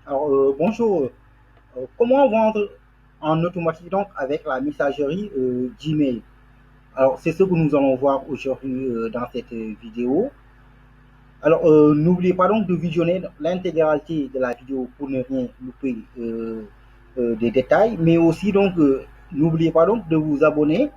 Alors, bonjour. Comment vendre en automatique donc avec la messagerie Gmail? Alors, c'est ce que nous allons voir aujourd'hui dans cette vidéo. Alors, n'oubliez pas donc de visionner l'intégralité de la vidéo pour ne rien louper des détails, mais aussi donc n'oubliez pas donc de vous abonner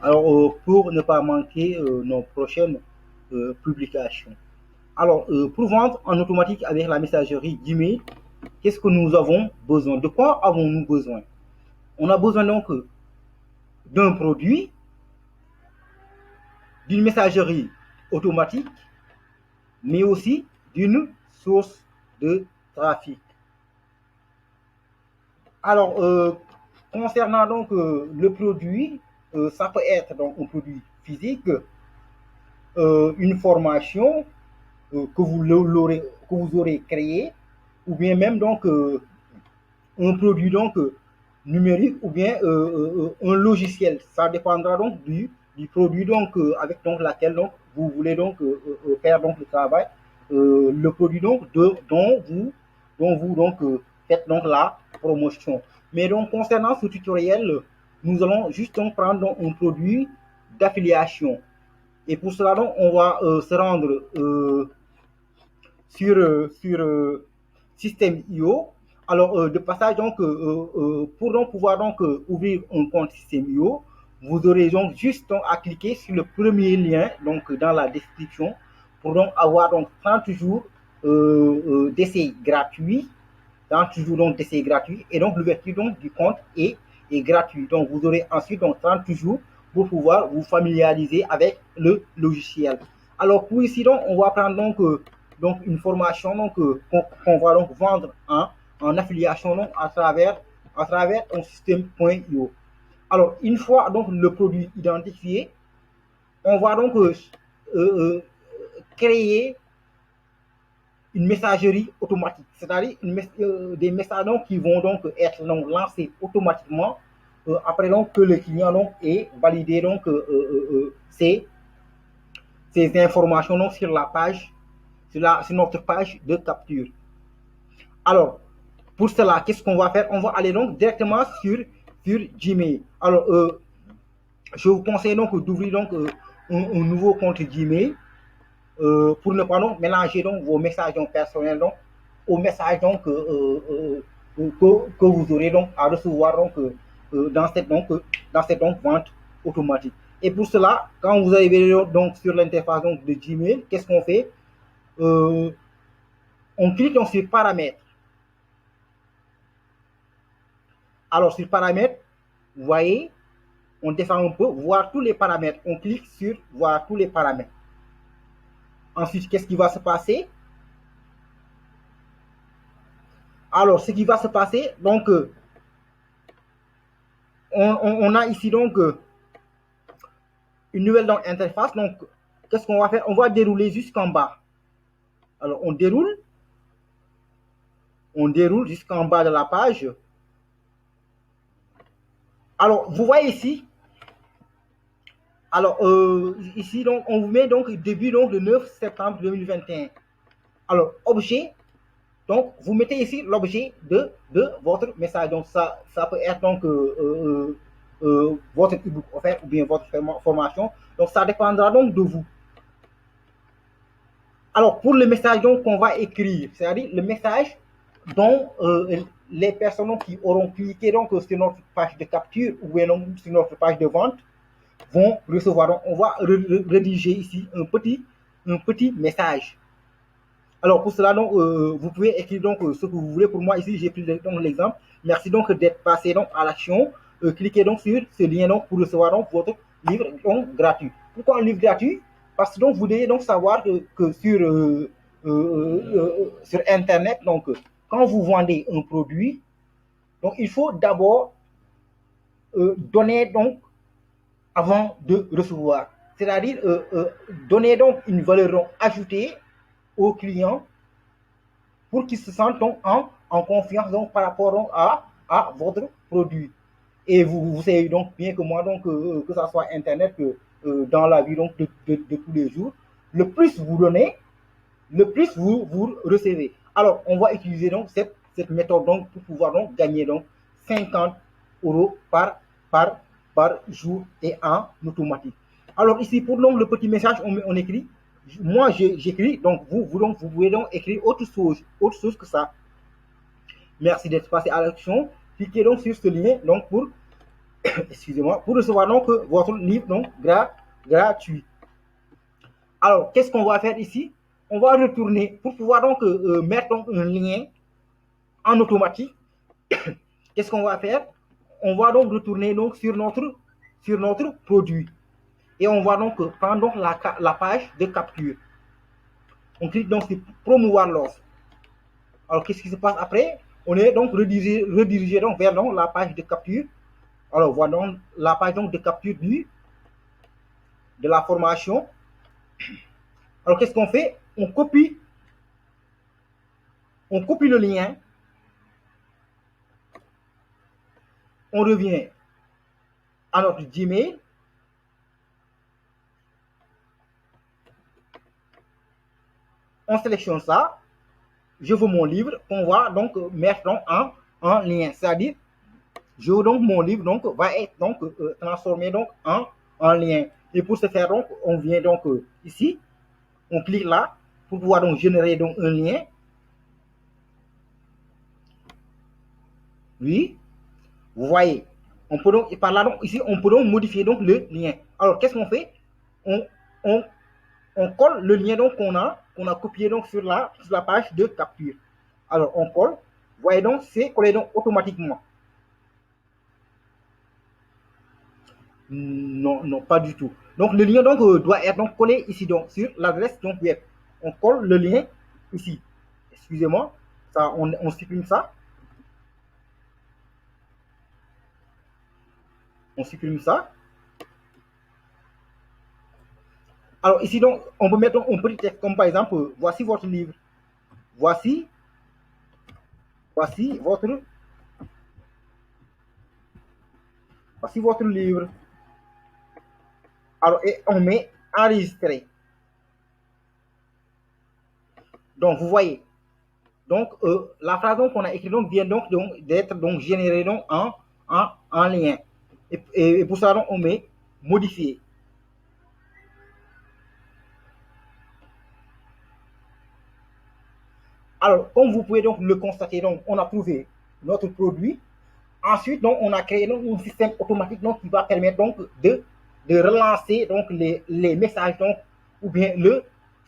alors pour ne pas manquer nos prochaines publications. Alors, pour vendre en automatique avec la messagerie Gmail, qu'est-ce que nous avons besoin? De quoi avons-nous besoin? On a besoin donc d'un produit, d'une messagerie automatique, mais aussi d'une source de trafic. Alors, concernant donc le produit, ça peut être donc un produit physique, une formation que vous aurez créé, ou bien même donc un produit donc numérique ou bien un logiciel. Ça dépendra donc du produit donc avec donc laquelle donc vous voulez donc faire donc le travail, le produit donc dont vous donc faites donc la promotion. Mais donc concernant ce tutoriel, nous allons juste donc prendre donc un produit d'affiliation. Et pour cela donc on va se rendre sur Système.io. Alors, de passage, donc, pour donc pouvoir donc ouvrir un compte Système.io, vous aurez donc juste donc, à cliquer sur le premier lien donc dans la description pour donc avoir donc 30 jours d'essai gratuit, 30 jours donc d'essai gratuit et donc l'ouverture donc du compte est gratuit. Donc, vous aurez ensuite donc 30 jours pour pouvoir vous familiariser avec le logiciel. Alors, pour ici, donc, on va prendre donc une formation qu'on va donc vendre en affiliation donc, à travers un système.io. Alors, une fois donc le produit identifié, on va donc euh, créer une messagerie automatique, c'est-à-dire des messages donc, qui vont donc être donc, lancés automatiquement après donc que le client donc ait validé donc ces informations donc, sur la page, sur notre page de capture. Alors, pour cela, qu'est-ce qu'on va faire? On va aller donc directement sur Gmail. Alors, je vous conseille donc d'ouvrir donc un nouveau compte Gmail pour ne pas donc mélanger donc vos messages donc, personnels donc aux messages donc que vous aurez donc à recevoir donc dans cette donc vente automatique. Et pour cela, quand vous arrivez donc sur l'interface donc de Gmail, qu'est-ce qu'on fait? Euh, on clique donc sur paramètres. Alors sur paramètres, vous voyez, on descend un peu, voir tous les paramètres. On clique sur voir tous les paramètres. Ensuite, qu'est-ce qui va se passer? Alors, ce qui va se passer, donc, on a ici donc une nouvelle donc, interface. Donc, qu'est-ce qu'on va faire? On va dérouler jusqu'en bas. Alors, on déroule jusqu'en bas de la page. Alors, vous voyez ici, alors ici, donc, on vous met donc début donc, le 9 septembre 2021. Alors, objet, donc, vous mettez ici l'objet de votre message. Donc, ça peut être donc votre e-book offert ou bien votre formation. Donc, ça dépendra donc de vous. Alors, pour le message qu'on va écrire, c'est-à-dire le message dont les personnes qui auront cliqué donc, sur notre page de capture ou bien sur notre page de vente vont recevoir. Donc, on va rédiger ici un petit message. Alors pour cela, donc, vous pouvez écrire donc ce que vous voulez. Pour moi ici, j'ai pris donc l'exemple. Merci donc d'être passé donc à l'action. Cliquez donc sur ce lien donc pour recevoir donc votre livre donc gratuit. Pourquoi un livre gratuit? Parce que donc vous devez donc savoir que sur Internet, donc quand vous vendez un produit, donc il faut d'abord donner donc avant de recevoir. C'est-à-dire donner donc une valeur donc, ajoutée au client pour qu'ils se sentent donc en confiance donc, par rapport donc, à votre produit. Et vous savez donc bien que moi, donc, que ce soit Internet, que dans la vie donc, de tous les jours, le plus vous donnez, le plus vous recevez. Alors, on va utiliser donc cette cette méthode donc pour pouvoir donc gagner donc 50 € par jour et en automatique. Alors ici, pour donc le petit message, on écrit, moi j'écris, donc vous pouvez donc écrire autre chose que ça. Merci d'être passé à l'action. Cliquez donc sur ce lien donc pour, excusez-moi, pour recevoir donc votre livre donc gratuit. Alors, qu'est-ce qu'on va faire ici? On va retourner pour pouvoir donc mettre donc un lien en automatique. Qu'est-ce qu'on va faire? On va donc retourner donc sur notre produit. Et on va donc prendre donc la page de capture. On clique donc sur promouvoir l'offre. Alors, qu'est-ce qui se passe après? On est donc redirigé donc vers donc la page de capture. Alors, voilà donc la page donc de capture de la formation. Alors, qu'est-ce qu'on fait? On copie le lien. On revient à notre Gmail. On sélectionne ça. Je veux mon livre qu'on va donc mettre donc en lien. C'est-à-dire, je veux donc mon livre donc va être donc transformé donc en lien. Et pour ce faire donc, on vient donc ici, on clique là pour pouvoir donc générer donc un lien. Oui, vous voyez. On peut donc, et par là donc ici, on peut donc modifier donc le lien. Alors qu'est-ce qu'on fait? On, on, on colle le lien donc qu'on a copié donc sur la page de capture. Alors on colle. Vous voyez donc, c'est collé donc automatiquement. Non, non, pas du tout. Donc le lien donc doit être donc collé ici donc sur l'adresse donc web. On colle le lien ici. Excusez-moi, ça on supprime ça. On supprime ça. Alors ici donc on peut mettre un petit texte comme par exemple voici votre livre. Voici votre livre. Alors et on met enregistrer. Donc vous voyez. Donc la phrase qu'on a écrite donc vient donc d'être donc générée donc en lien. Et pour ça donc on met modifier. Alors, comme vous pouvez donc le constater, donc, on a trouvé notre produit. Ensuite, donc, on a créé donc, un système automatique donc, qui va permettre donc, de relancer donc, les messages donc, ou bien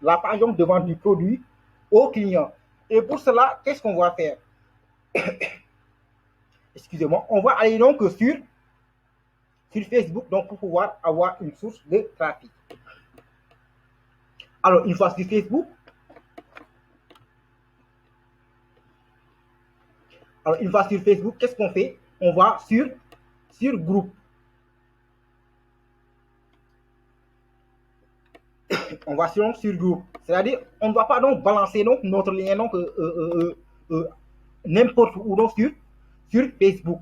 la page donc, de vente du produit au client. Et pour cela, qu'est-ce qu'on va faire? Excusez-moi, on va aller donc sur Facebook donc, pour pouvoir avoir une source de trafic. Alors, une fois sur Facebook, alors une fois sur Facebook, qu'est-ce qu'on fait? On va sur groupe. On va sur groupe. C'est-à-dire, on ne va pas donc balancer donc notre lien donc n'importe où donc sur Facebook.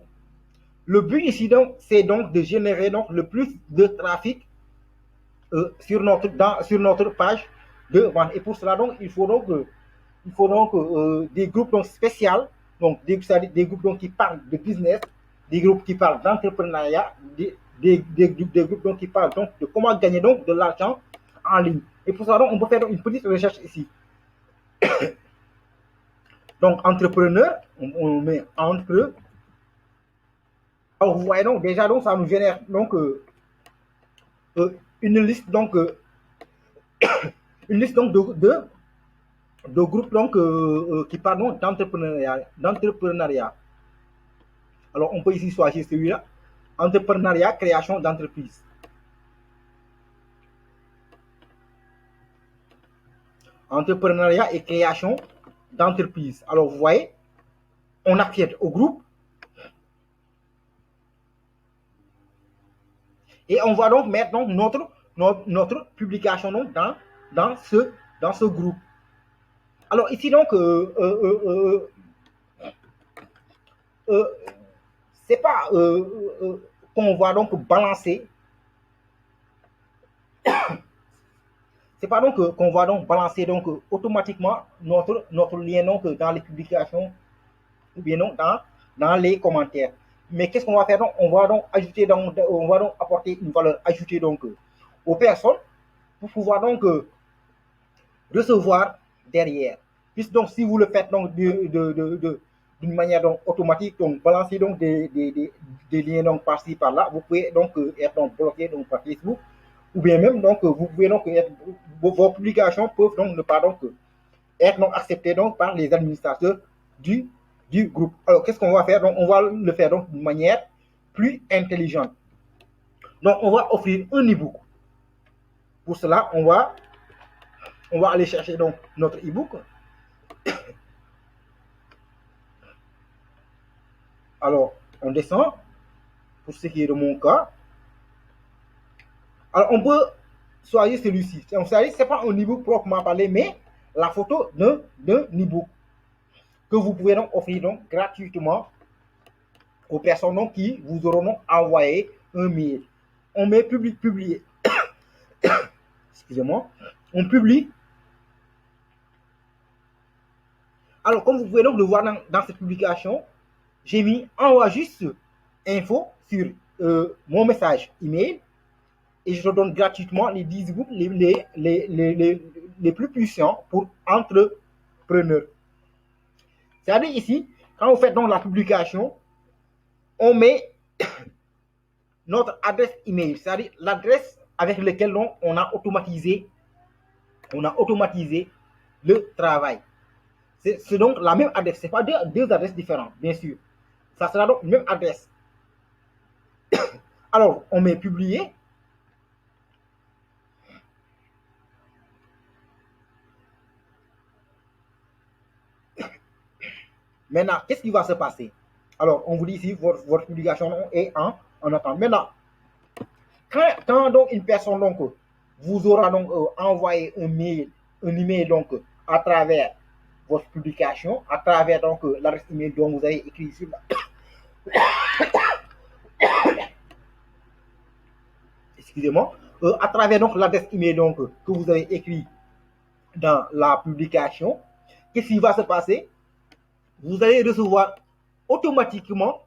Le but ici donc, c'est donc de générer donc le plus de trafic sur notre page de vente. Et pour cela donc, il faut donc des groupes donc spéciaux, donc des groupes donc qui parlent de business, des groupes qui parlent d'entrepreneuriat, des groupes donc qui parlent donc de comment gagner donc de l'argent en ligne. Et pour ça, donc, on peut faire une petite recherche ici. Donc, entrepreneur, on met entre. Alors, vous voyez donc, déjà, donc, ça nous génère donc une liste donc une liste donc de groupes donc qui parlent d'entrepreneuriat. Alors, on peut ici choisir celui-là. Entrepreneuriat, création d'entreprise. Entrepreneuriat et création d'entreprise. Alors, vous voyez, on accède au groupe. Et on va donc mettre donc notre publication donc dans ce groupe. Alors ici donc, c'est pas qu'on va donc balancer. C'est pas donc qu'on va donc balancer donc automatiquement notre lien donc dans les publications ou bien non dans les commentaires. Mais qu'est-ce qu'on va faire donc? On va donc apporter une valeur ajoutée donc aux personnes pour pouvoir donc recevoir derrière. Puisque donc si vous le faites donc d'une manière donc automatique, donc balancer donc des liens donc par-ci par-là, vous pouvez donc être donc bloqué donc par Facebook, ou bien même donc vous pouvez donc être, vos publications peuvent donc ne pas donc être donc acceptées donc par les administrateurs du, du groupe. Alors qu'est-ce qu'on va faire? Donc on va le faire donc d'une manière plus intelligente. Donc on va offrir un e-book. Pour cela, on va aller chercher donc notre e-book. Alors, on descend, pour ce qui est de mon cas. Alors, on peut choisir celui-ci. Ce n'est pas un e-book proprement parlé, mais la photo d'un e-book que vous pouvez donc offrir donc gratuitement aux personnes donc, qui vous auront donc envoyé un mail. On met publier. Excusez-moi. On publie. Alors, comme vous pouvez donc le voir dans cette publication, j'ai mis envoie juste info sur mon message email et je te donne gratuitement les 10 groupes les plus puissants pour entrepreneurs. C'est-à-dire ici, quand vous faites donc la publication, on met notre adresse email, c'est-à-dire l'adresse avec laquelle on a automatisé le travail. C'est donc la même adresse, ce n'est pas deux adresses différentes, bien sûr. Ça sera donc une même adresse. Alors, on met publier. Maintenant, qu'est-ce qui va se passer? Alors, on vous dit ici, votre publication est en attente. Maintenant, quand donc une personne donc, vous aura donc envoyé un email donc, à travers votre publication, à travers donc l'adresse email dont vous avez écrit ici, excusez-moi, à travers donc l'adresse email donc, que vous avez écrit dans la publication, qu'est-ce qui va se passer? Vous allez recevoir automatiquement,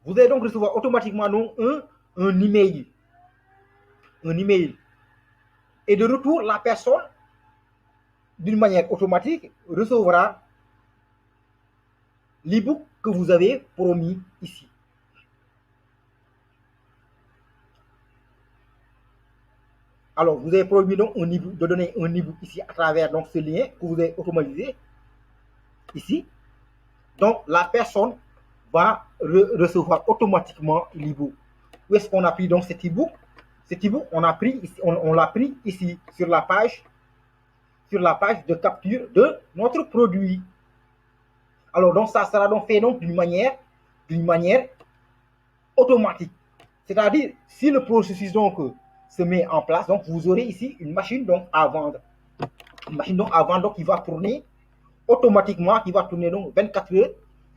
donc un email. Un email. Et de retour, la personne, d'une manière automatique, recevra l'e-book que vous avez promis ici. Alors, vous avez promis donc de donner un e-book ici à travers donc, ce lien que vous avez automatisé ici. Donc, la personne va recevoir automatiquement l'e-book. Où est-ce qu'on a pris donc cet e-book? Cet e-book, on l'a pris ici sur la page de capture de notre produit. Alors, donc, ça sera donc fait donc d'une manière automatique. C'est-à-dire, si le processus donc se met en place, donc vous aurez ici une machine donc à vendre. Une machine donc à vendre donc, qui va tourner automatiquement, qui va tourner donc 24 heures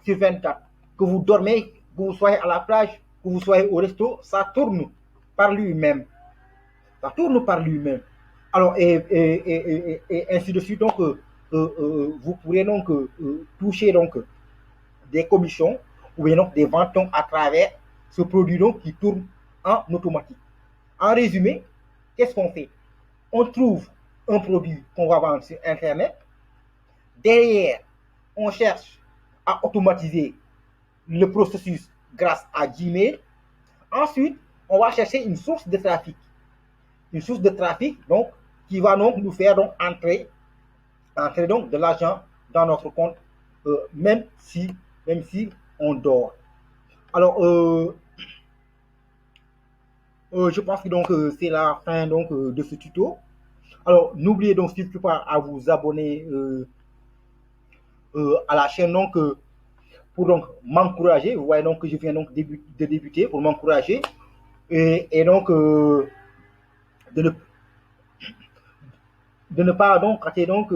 sur 24. Que vous dormez, que vous soyez à la plage, que vous soyez au resto, ça tourne par lui-même. Ça tourne par lui-même. Alors, et ainsi de suite, donc, vous pourrez donc toucher donc des commissions ou bien donc des ventes donc, à travers ce produit donc, qui tourne en automatique. En résumé, qu'est-ce qu'on fait? On trouve un produit qu'on va vendre sur Internet. Derrière, on cherche à automatiser le processus grâce à Gmail. Ensuite, on va chercher une source de trafic. Une source de trafic donc, qui va donc nous faire donc, entrer donc, de l'argent dans notre compte, même si on dort. Alors, je pense que donc c'est la fin donc de ce tuto. Alors, n'oubliez donc surtout pas à vous abonner à la chaîne donc pour donc m'encourager. Vous voyez donc que je viens donc de débuter pour m'encourager et donc de ne pas donc rater donc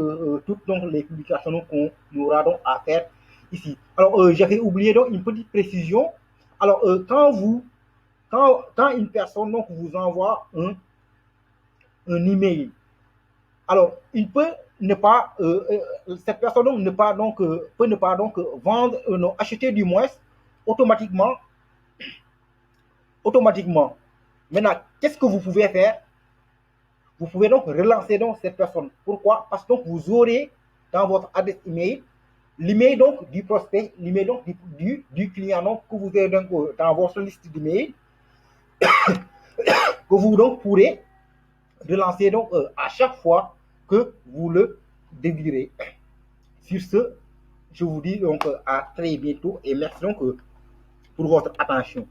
toutes donc les publications qu'on aura donc à faire ici. Alors, j'avais oublié donc une petite précision. Alors, quand une personne donc vous envoie un email, alors il peut ne pas, cette personne donc, ne pas, donc, peut ne pas donc, vendre, non, acheter du moins automatiquement. automatiquement. Maintenant, qu'est-ce que vous pouvez faire? Vous pouvez donc relancer donc cette personne. Pourquoi? Parce que donc, vous aurez dans votre adresse email l'email donc du prospect, l'email donc du client donc, que vous avez donc, dans votre liste d'email, que vous donc pourrez relancer donc à chaque fois que vous le désirez. Sur ce, je vous dis donc à très bientôt et merci donc pour votre attention.